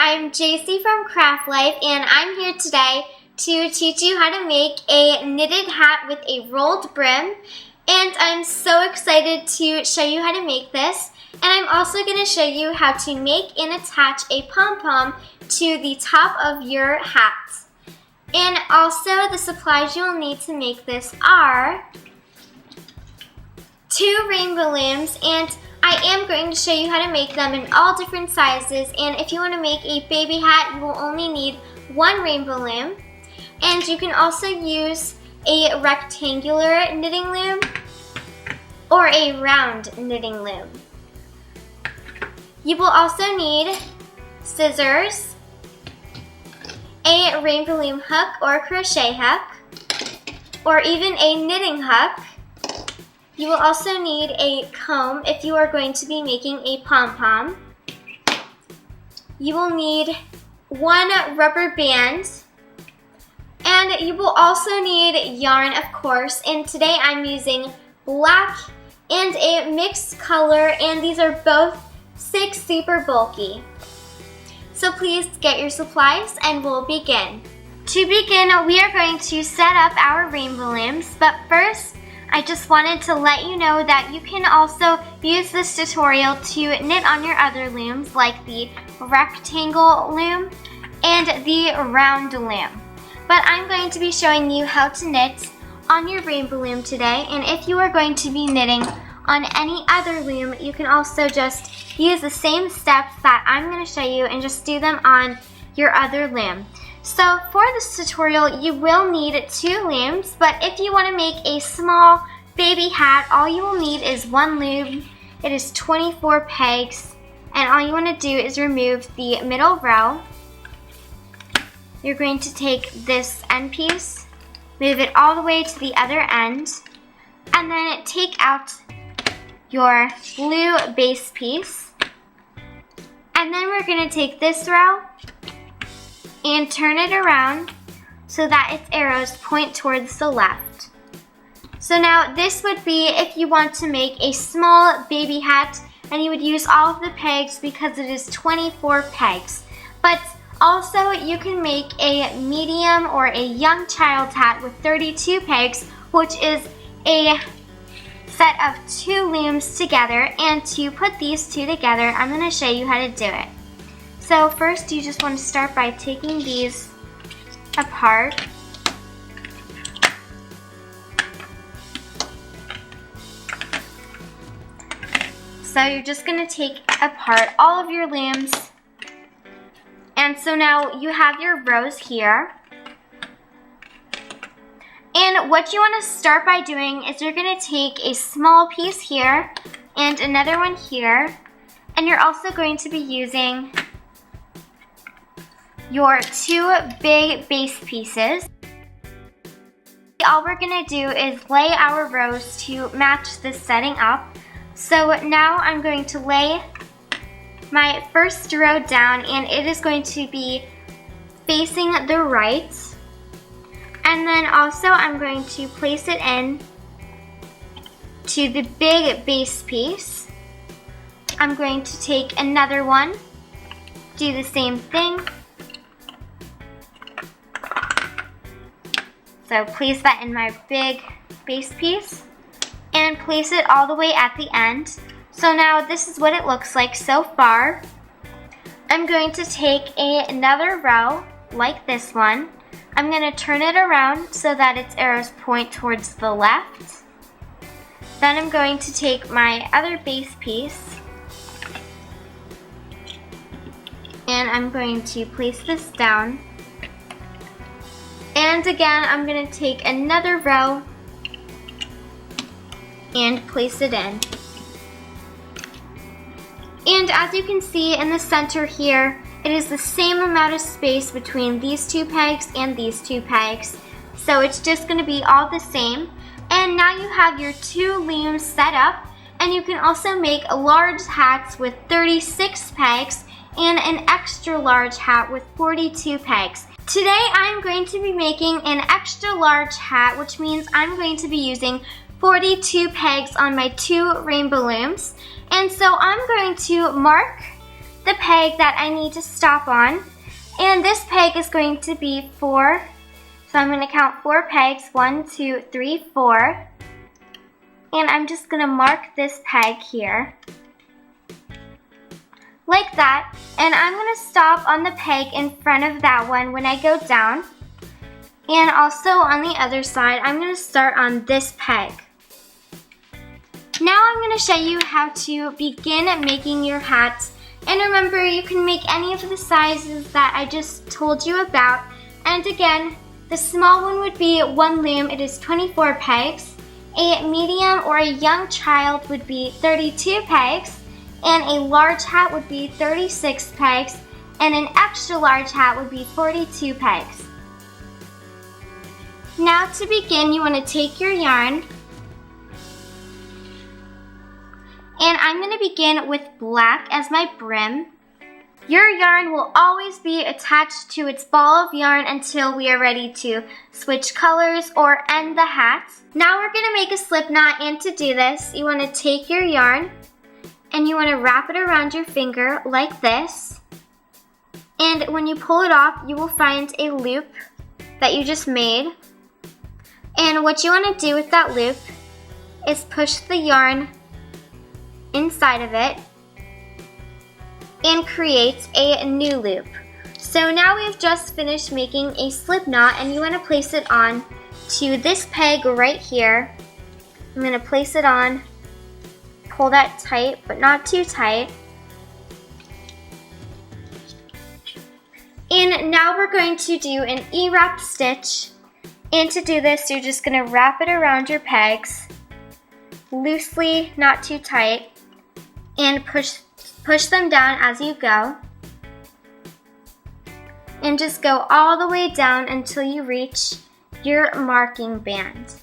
I'm Jacy from Craft Life, and I'm here today to teach you how to make a knitted hat with a rolled brim. And I'm so excited to show you how to make this. And I'm also going to show you how to make and attach a pom-pom to the top of your hat. And also the supplies you'll need to make this are 2 rainbow looms, and I am going to show you how to make them in all different sizes. And if you want to make a baby hat, you will only need 1 rainbow loom. And you can also use a rectangular knitting loom or a round knitting loom. You will also need scissors, a rainbow loom hook or crochet hook, or even a knitting hook. You will also need a comb if you are going to be making a pom-pom. You will need 1 rubber band, and you will also need yarn, of course, and today I'm using black and a mixed color, and these are both 6 super bulky. So please get your supplies and we'll begin. To begin, we are going to set up our rainbow looms, but first, I just wanted to let you know that you can also use this tutorial to knit on your other looms, like the rectangle loom and the round loom. But I'm going to be showing you how to knit on your rainbow loom today, and if you are going to be knitting on any other loom, you can also just use the same steps that I'm going to show you and just do them on your other loom. So for this tutorial, you will need 2 looms, but if you want to make a small baby hat, all you will need is 1 loom. It is 24 pegs, and all you want to do is remove the middle row. You're going to take this end piece, move it all the way to the other end, and then take out your blue base piece. And then we're going to take this row and turn it around so that its arrows point towards the left. So now this would be if you want to make a small baby hat, and you would use all of the pegs because it is 24 pegs. But also you can make a medium or a young child hat with 32 pegs, which is a set of 2 looms together. And to put these 2 together, I'm going to show you how to do it. So first, you just want to start by taking these apart. So you're just going to take apart all of your looms. And so now you have your rows here. And what you want to start by doing is you're going to take a small piece here and another one here. And you're also going to be using your 2 big base pieces. All we're going to do is lay our rows to match this setting up. So now I'm going to lay my first row down, and it is going to be facing the right. And then also I'm going to place it in to the big base piece. I'm going to take another one, do the same thing. So place that in my big base piece and place it all the way at the end. So now this is what it looks like so far. I'm going to take another row like this one. I'm going to turn it around so that its arrows point towards the left. Then I'm going to take my other base piece and I'm going to place this down. And again, I'm going to take another row and place it in. And as you can see in the center here, it is the same amount of space between these 2 pegs and these 2 pegs. So it's just going to be all the same. And now you have your 2 looms set up, and you can also make large hats with 36 pegs and an extra large hat with 42 pegs. Today I'm going to be making an extra large hat, which means I'm going to be using 42 pegs on my 2 rainbow looms. And so I'm going to mark the peg that I need to stop on. And this peg is going to be 4. So I'm going to count 4 pegs, 1, 2, 3, 4. And I'm just going to mark this peg here, like that. And I'm going to stop on the peg in front of that one when I go down. And also on the other side, I'm going to start on this peg. Now I'm going to show you how to begin making your hat. And remember, you can make any of the sizes that I just told you about. And again, the small one would be 1 loom. It is 24 pegs. A medium or a young child would be 32 pegs. And a large hat would be 36 pegs. And an extra large hat would be 42 pegs. Now to begin, you want to take your yarn. And I'm going to begin with black as my brim. Your yarn will always be attached to its ball of yarn until we are ready to switch colors or end the hat. Now we're going to make a slip knot, and to do this, you want to take your yarn and you want to wrap it around your finger like this. And when you pull it off, you will find a loop that you just made. And what you want to do with that loop is push the yarn inside of it and create a new loop. So now we've just finished making a slip knot, and you want to place it on to this peg right here. I'm going to place it on, pull that tight but not too tight. And now we're going to do an E-wrap stitch. And to do this, you're just going to wrap it around your pegs loosely, not too tight, and push them down as you go. And just go all the way down until you reach your marking band.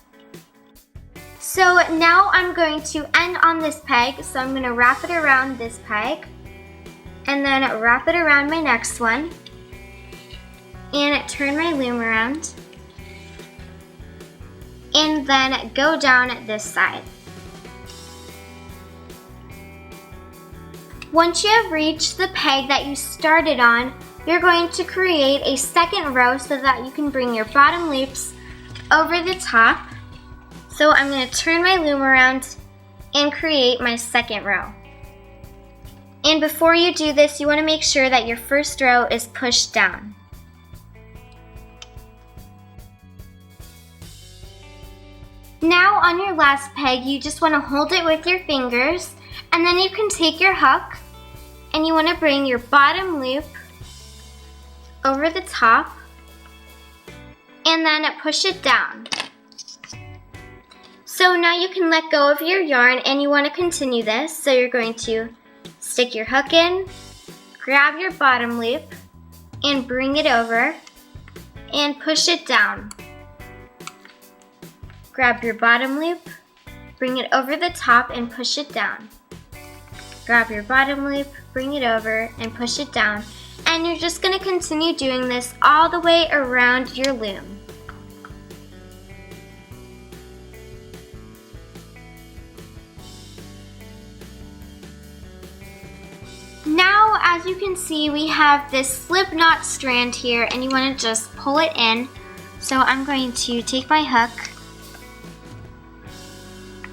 So now I'm going to end on this peg, so I'm going to wrap it around this peg and then wrap it around my next one and turn my loom around and then go down this side. Once you have reached the peg that you started on, you're going to create a second row so that you can bring your bottom loops over the top. So I'm going to turn my loom around and create my second row. And before you do this, you want to make sure that your first row is pushed down. Now on your last peg, you just want to hold it with your fingers, and then you can take your hook and you want to bring your bottom loop over the top and then push it down. So now you can let go of your yarn and you want to continue this. So you're going to stick your hook in, grab your bottom loop and bring it over and push it down. Grab your bottom loop, bring it over the top and push it down. Grab your bottom loop, bring it over and push it down. And you're just going to continue doing this all the way around your loom. Now, as you can see, we have this slip knot strand here, and you want to just pull it in. So I'm going to take my hook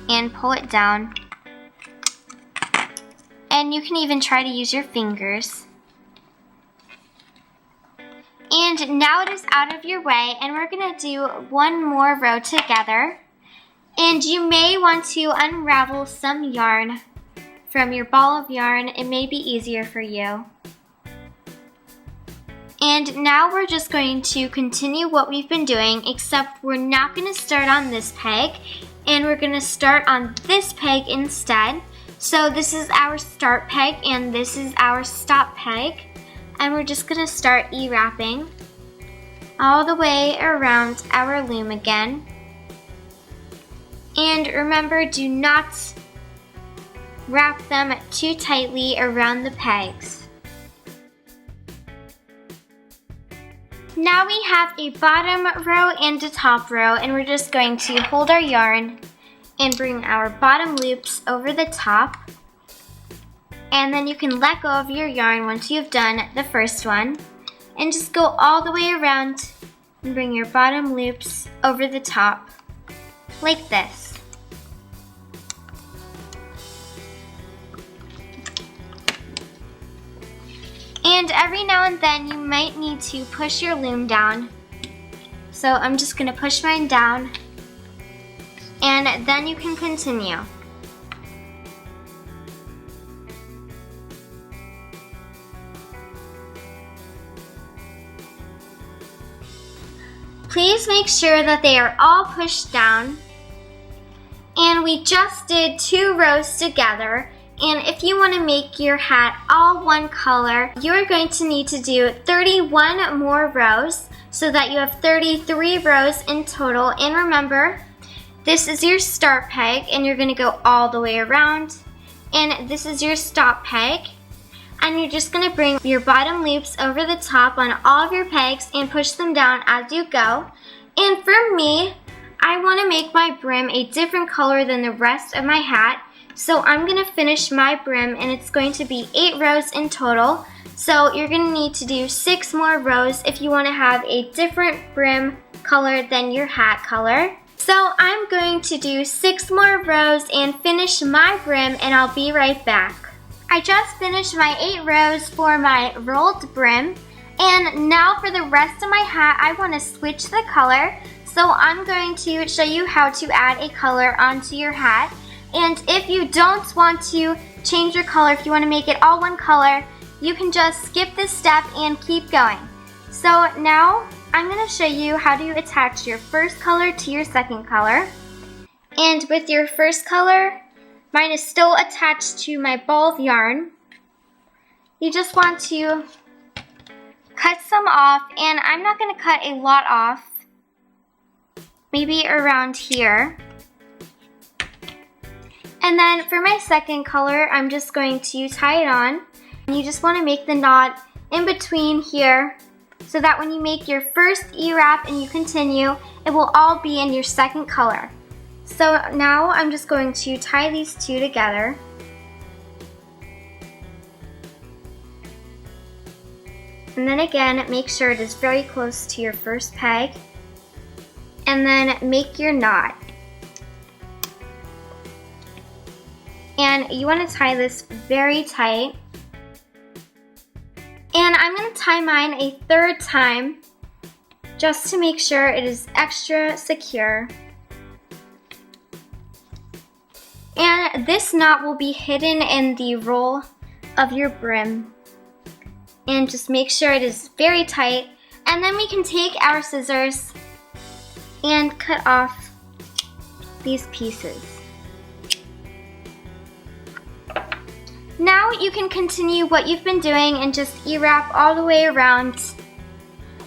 and pull it down. And you can even try to use your fingers. And now it is out of your way, and we're going to do one more row together. And you may want to unravel some yarn from your ball of yarn. It may be easier for you. And now we're just going to continue what we've been doing, except we're not going to start on this peg, and we're going to start on this peg instead. So this is our start peg and this is our stop peg. And we're just going to start E-wrapping all the way around our loom again. And remember, do not wrap them too tightly around the pegs. Now we have a bottom row and a top row, and we're just going to hold our yarn and bring our bottom loops over the top And then you can let go of your yarn once you've done the first one. And just go all the way around and bring your bottom loops over the top, like this. And every now and then you might need to push your loom down. So I'm just gonna push mine down, and then you can continue. Please make sure that they are all pushed down. And we just did 2 rows together. And if you want to make your hat all one color, you're going to need to do 31 more rows so that you have 33 rows in total. And remember, this is your start peg and you're going to go all the way around. And this is your stop peg. And you're just going to bring your bottom loops over the top on all of your pegs and push them down as you go. And for me, I want to make my brim a different color than the rest of my hat. So I'm going to finish my brim, and it's going to be 8 rows in total. So you're going to need to do 6 more rows if you want to have a different brim color than your hat color. So I'm going to do 6 more rows and finish my brim, and I'll be right back. I just finished my 8 rows for my rolled brim, and now for the rest of my hat I want to switch the color. So I'm going to show you how to add a color onto your hat. And if you don't want to change your color, if you want to make it all one color, you can just skip this step and keep going. So now I'm going to show you how to attach your first color to your second color. And with your first color, mine is still attached to my ball of yarn. You just want to cut some off, and I'm not going to cut a lot off, maybe around here. And then for my second color, I'm just going to tie it on. And you just want to make the knot in between here so that when you make your first E-wrap and you continue, it will all be in your second color. So now I'm just going to tie these 2 together. And then again, make sure it is very close to your first peg. And then make your knot. And you want to tie this very tight. And I'm going to tie mine a 3rd time just to make sure it is extra secure. And this knot will be hidden in the roll of your brim. And just make sure it is very tight. And then we can take our scissors and cut off these pieces. Now you can continue what you've been doing and just E-wrap all the way around.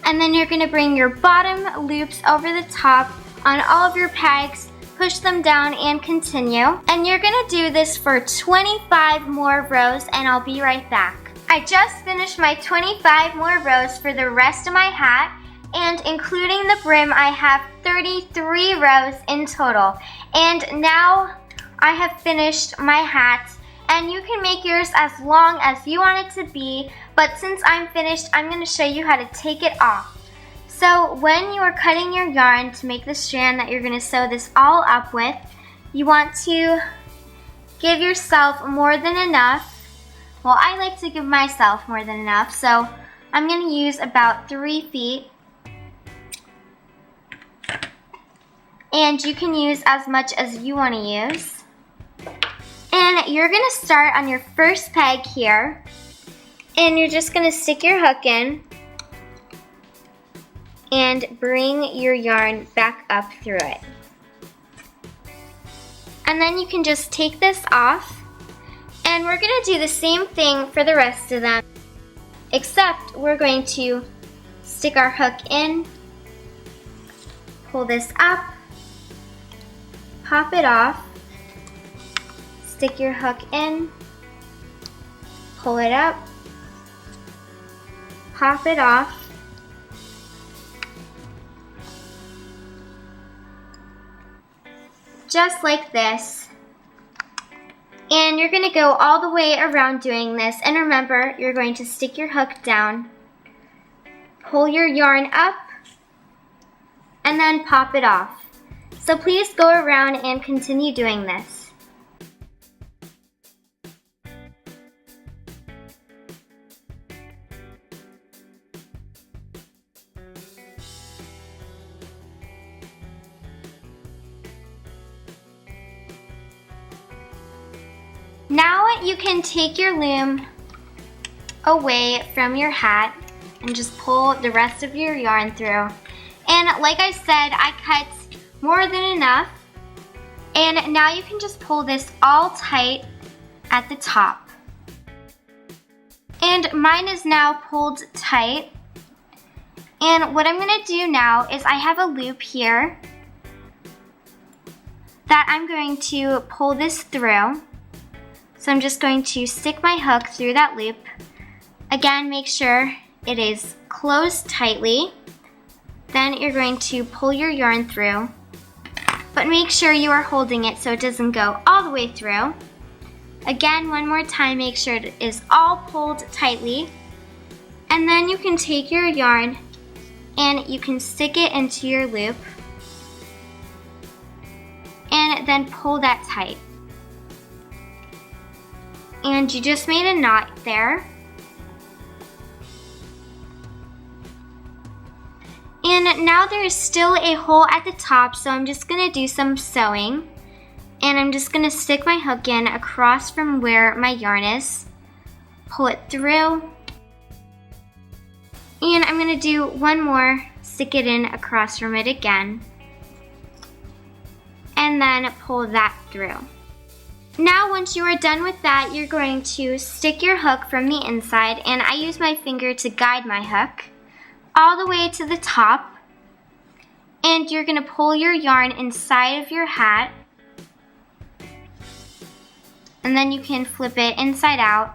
And then you're going to bring your bottom loops over the top on all of your pegs, push them down and continue. And you're going to do this for 25 more rows, and I'll be right back. I just finished my 25 more rows for the rest of my hat, and including the brim, I have 33 rows in total. And now I have finished my hat. And you can make yours as long as you want it to be, but since I'm finished, I'm going to show you how to take it off. So when you are cutting your yarn to make the strand that you're going to sew this all up with, you want to give yourself more than enough. Well, I like to give myself more than enough, so I'm going to use about 3 feet. And you can use as much as you want to use. And you're going to start on your first peg here, and you're just going to stick your hook in and bring your yarn back up through it. And then you can just take this off, and we're going to do the same thing for the rest of them, except we're going to stick our hook in, pull this up, pop it off, stick your hook in, pull it up, pop it off, just like this. And you're going to go all the way around doing this. And remember, you're going to stick your hook down, pull your yarn up, and then pop it off. So please go around and continue doing this. Now you can take your loom away from your hat and just pull the rest of your yarn through. And like I said, I cut more than enough. And now you can just pull this all tight at the top. And mine is now pulled tight. And what I'm gonna do now is I have a loop here that I'm going to pull this through. So I'm just going to stick my hook through that loop. Again, make sure it is closed tightly. Then you're going to pull your yarn through, but make sure you are holding it so it doesn't go all the way through. Again, one more time, make sure it is all pulled tightly. And then you can take your yarn and you can stick it into your loop and then pull that tight. And you just made a knot there. And now there is still a hole at the top, so I'm just gonna do some sewing. And I'm just gonna stick my hook in across from where my yarn is, pull it through. And I'm gonna do one more, stick it in across from it again. And then pull that through. Now once you are done with that, you're going to stick your hook from the inside, and I use my finger to guide my hook all the way to the top, and you're going to pull your yarn inside of your hat, and then you can flip it inside out,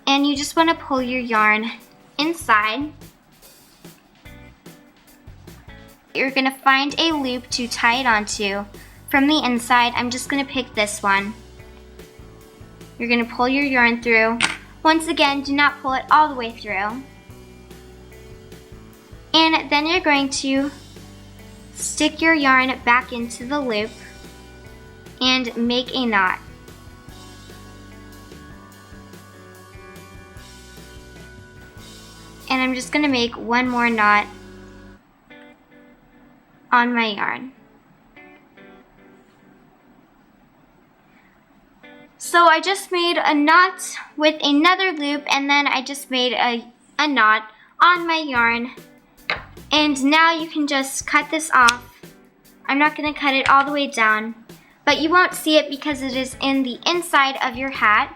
and you just want to pull your yarn inside. You're going to find a loop to tie it onto. From the inside, I'm just going to pick this one. You're going to pull your yarn through. Once again, do not pull it all the way through. And then you're going to stick your yarn back into the loop and make a knot. And I'm just going to make one more knot on my yarn. So I just made a knot with another loop, and then I just made a knot on my yarn. And now you can just cut this off. I'm not going to cut it all the way down, but you won't see it because it is in the inside of your hat.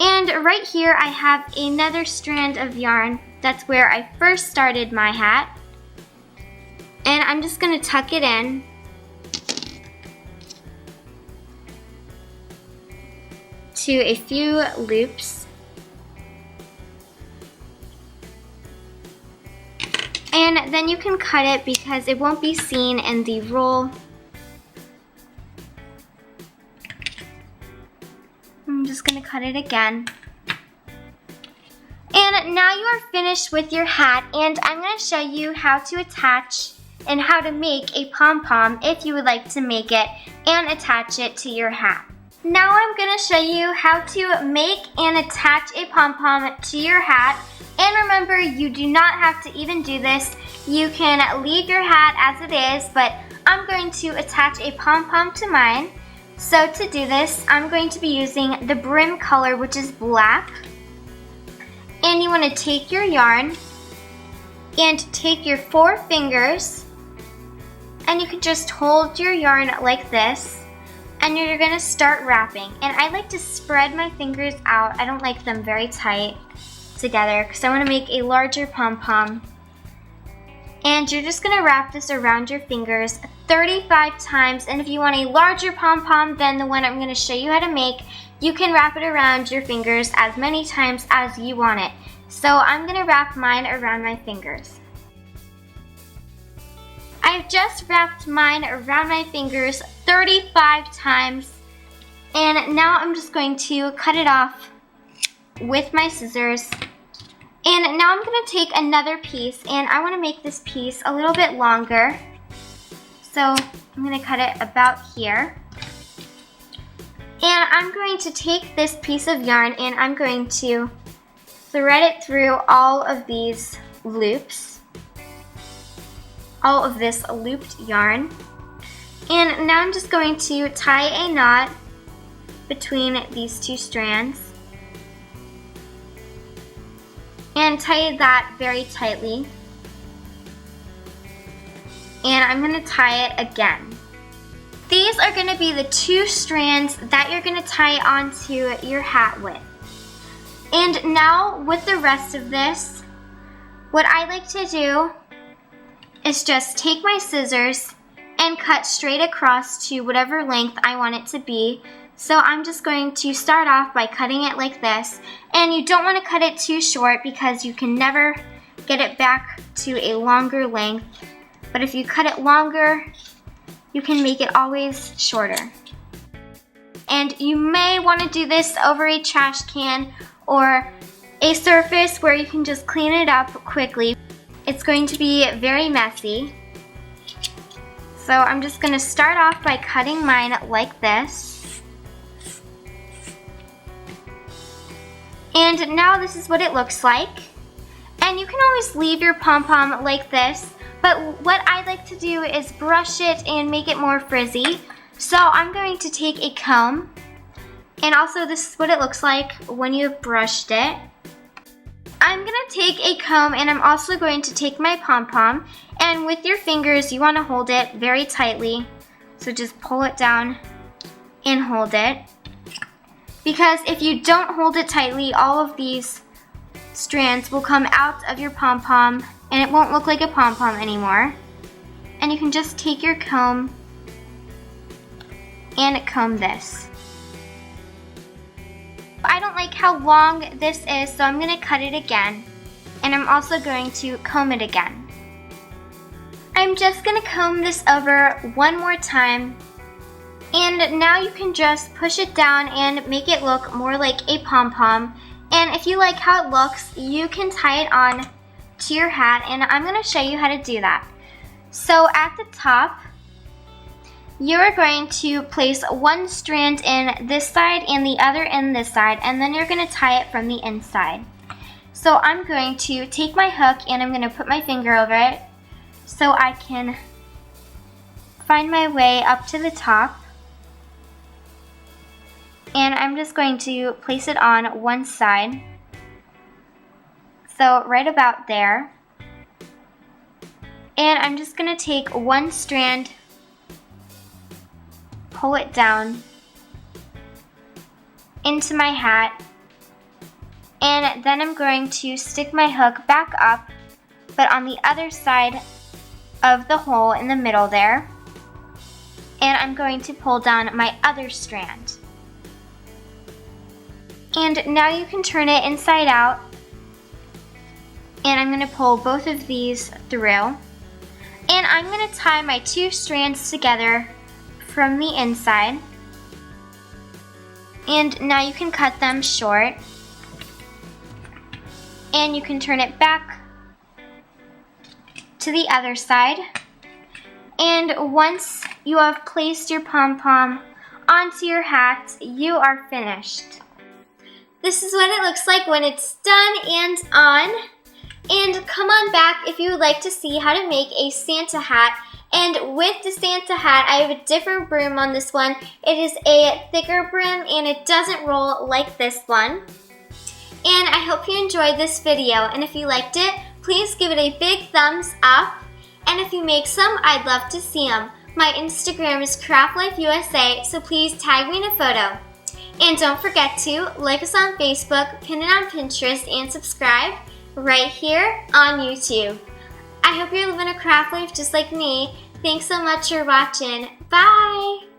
And right here I have another strand of yarn. That's where I first started my hat. And I'm just going to tuck it in. To a few loops. And then you can cut it because it won't be seen in the roll. I'm just going to cut it again. And now you are finished with your hat, and I'm going to show you how to attach and how to make a pom-pom if you would like to make it and attach it to your hat. Now I'm going to show you how to make and attach a pom-pom to your hat. And remember, you do not have to even do this. You can leave your hat as it is, but I'm going to attach a pom-pom to mine. So to do this, I'm going to be using the brim color, which is black. And you want to take your yarn and take your 4 fingers, and you can just hold your yarn like this. And you're going to start wrapping. And I like to spread my fingers out. I don't like them very tight together because I want to make a larger pom-pom. And you're just going to wrap this around your fingers 35 times. And if you want a larger pom-pom than the one I'm going to show you how to make, you can wrap it around your fingers as many times as you want it. So I'm going to wrap mine around my fingers. I've just wrapped mine around my fingers 35 times, and now I'm just going to cut it off with my scissors. And now I'm going to take another piece, and I want to make this piece a little bit longer. So I'm going to cut it about here. And I'm going to take this piece of yarn and I'm going to thread it through all of these loops, all of this looped yarn. And now I'm just going to tie a knot between these two strands and tie that very tightly. And I'm going to tie it again. These are going to be the two strands that you're going to tie onto your hat with. And now with the rest of this, what I like to do is just take my scissors and cut straight across to whatever length I want it to be. So I'm just going to start off by cutting it like this. And you don't want to cut it too short because you can never get it back to a longer length. But if you cut it longer, you can make it always shorter. And you may want to do this over a trash can or a surface where you can just clean it up quickly. It's going to be very messy. So I'm just going to start off by cutting mine like this. And now this is what it looks like. And you can always leave your pom-pom like this. But what I like to do is brush it and make it more frizzy. So I'm going to take a comb, and also this is what it looks like when you've brushed it. I'm going to take a comb and I'm also going to take my pom-pom, and with your fingers you want to hold it very tightly. So just pull it down and hold it. Because if you don't hold it tightly, all of these strands will come out of your pom-pom and it won't look like a pom-pom anymore. And you can just take your comb and comb this. I don't like how long this is, so I'm going to cut it again. And I'm also going to comb it again. I'm just going to comb this over one more time. And now you can just push it down and make it look more like a pom-pom. And if you like how it looks, you can tie it on to your hat, and I'm going to show you how to do that. So at the top, you're going to place one strand in this side and the other in this side, and then you're going to tie it from the inside. So I'm going to take my hook and I'm going to put my finger over it so I can find my way up to the top. And I'm just going to place it on one side. So right about there. And I'm just going to take one strand, pull it down into my hat, and then I'm going to stick my hook back up, but on the other side of the hole in the middle there. And I'm going to pull down my other strand. And now you can turn it inside out. And I'm going to pull both of these through. And I'm going to tie my two strands together from the inside. And now you can cut them short. And you can turn it back to the other side. And once you have placed your pom-pom onto your hat, you are finished. This is what it looks like when it's done and on. And come on back if you would like to see how to make a Santa hat. And with the Santa hat, I have a different brim on this one. It is a thicker brim and it doesn't roll like this one. And I hope you enjoyed this video, and if you liked it, please give it a big thumbs up. And if you make some, I'd love to see them. My Instagram is CraftLifeUSA, so please tag me in a photo. And don't forget to like us on Facebook, pin it on Pinterest, and subscribe right here on YouTube. I hope you're living a craft life just like me. Thanks so much for watching. Bye!